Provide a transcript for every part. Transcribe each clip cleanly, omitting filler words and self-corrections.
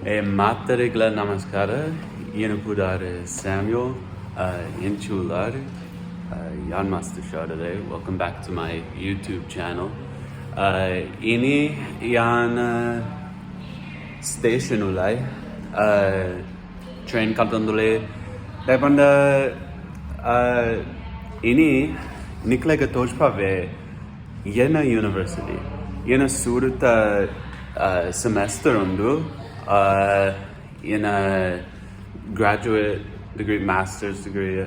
Matarigla Namaskara, Yenapudare Samuel, Inchular, Yan Master Shadare. Welcome back to my YouTube channel. Ini Yan Station Ulai, train Kaldandule, Depanda Ini Niklega Tojpave, Yena University, Yena Surata semester undu. In a graduate degree, master's degree,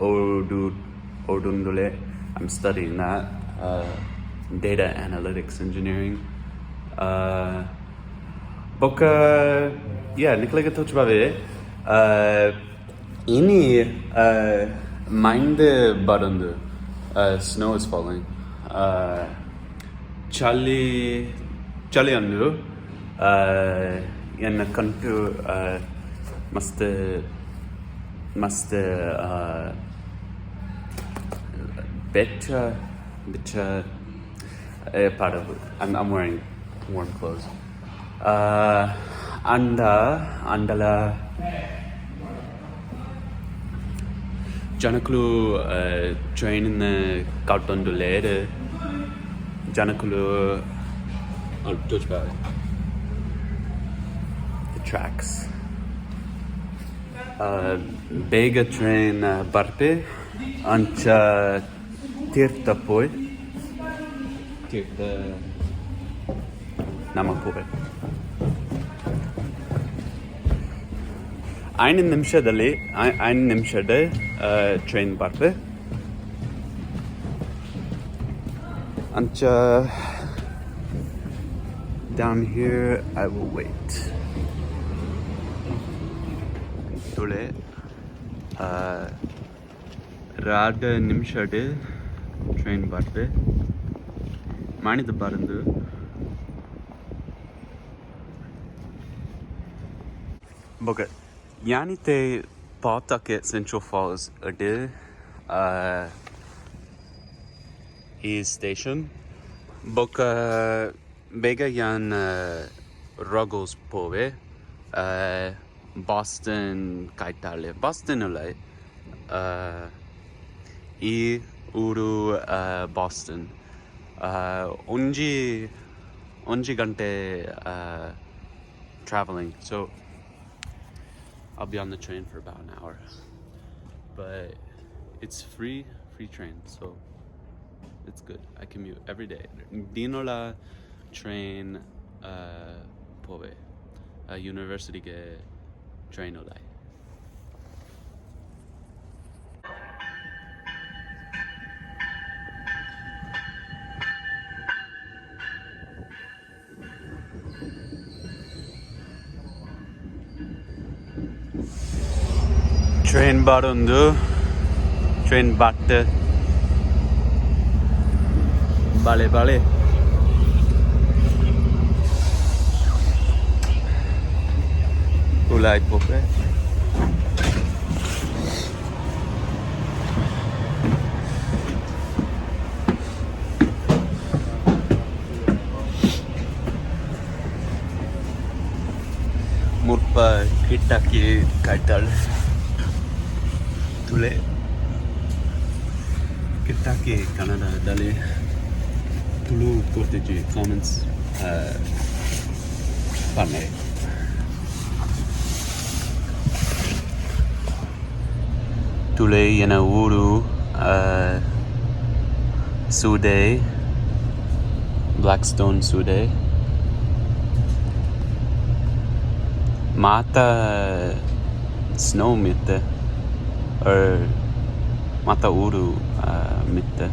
Odundule. I'm studying that. Data analytics engineering. Boka, yeah, Niklega Tochbave. Ini mind barandu. Snow is falling. Chali andu. In country must better part of it. I'm wearing warm clothes. Andala Janakulu train in the Kautondulere Janakulu tracks. Bega train Barpe Ancha Tirtapoi Tirta Namapoe. Ein nimshade train Barpe Ancha. Down here I will wait. Tole Rad Nimshade train Barpe Mani the Barandu Boga Yanite Pawtucket Central Falls Ade is station Boka Bega Yan Ruggles Pove Boston Kaitale Boston Ulai E Uru Boston Unji Gante traveling, so I'll be on the train for about an hour, but it's free train, so it's good. I commute every day. Dinola train Pove University ge train olai. Train barundu train batte bale Ulai Pove Murpa Kitaki Kaital Tule Kitaki Canada Dali Tulu Kurtiji comments Pane Tule Yana Uru Sude Blackstone Sude Mata Snow Mitte or Mata Uru Mitte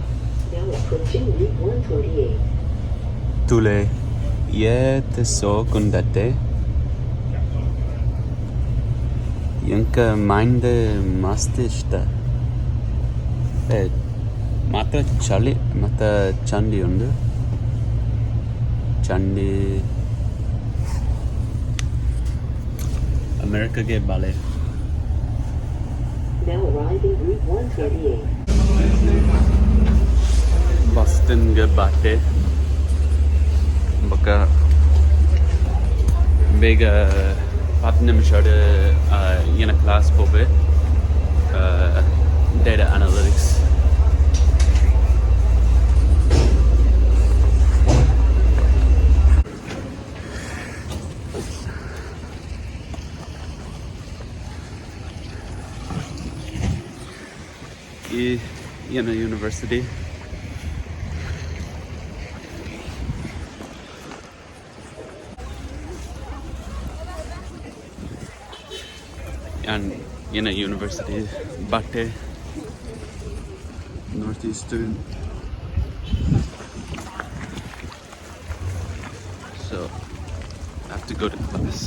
Tule Yet so kundate Yanka mind mastishta Mata Chali Mata Chandi undu Chandi America ge bale. Now arriving Route 138. Boston ge bate. Baka ಬೇಗ 10 ನಿಮಿಷ ಏನ class ಹೋಗ್ಬೆ data analytics ಈ ಏನು university and in a university Bate Northeastern, so I have to go to class.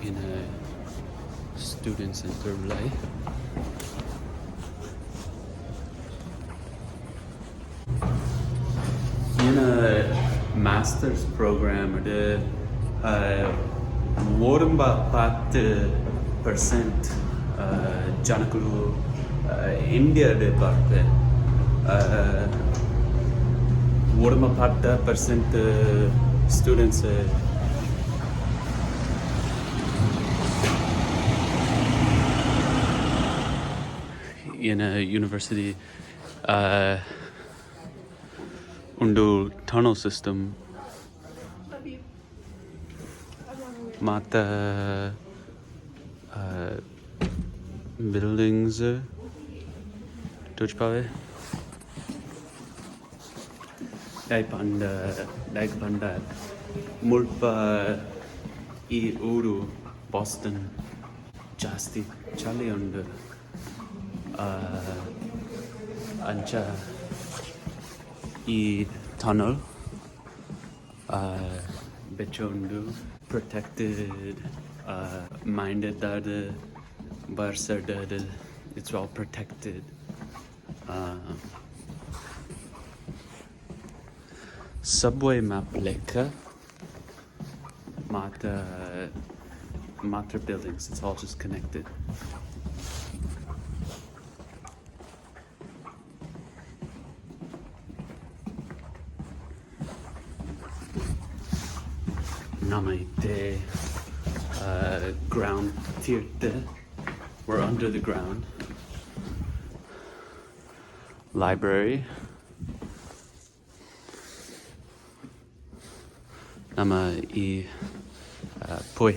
In a student center life. In a master's program, the more than 10% ಜನಗಳು ಇಂಡಿಯಾದ ಬರ್ತಾರೆ. more than 10% students in a university undu tunnel system mata buildings touchpave dai panda mulpa ಈ ಊರು Boston ಜಾಸ್ತಿ ಚಳಿ ಉಂಡು ಅಂಚ ಈ ಟನಲ್ ಬೆಚ್ಚುಂಡು ಪ್ರೊಟೆಕ್ಟೆಡ್ minded that ಬರ್ಸಡ್ it's all protected. Subway map lecca Matra buildings, it's all just connected. Namaite ground tirte, we're under the ground. Library. Nama I poi.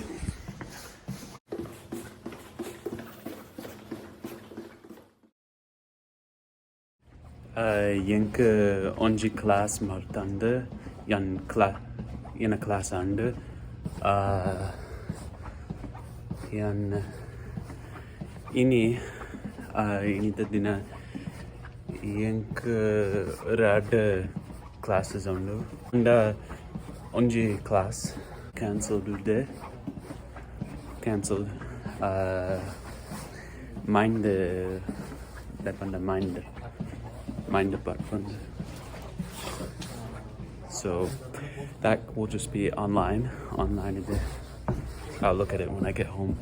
Yenk onji class martande yan in a class under yan ini dina yenk rad classes under and onji class cancelled mind department, so that will just be online I'll look at it when I get home.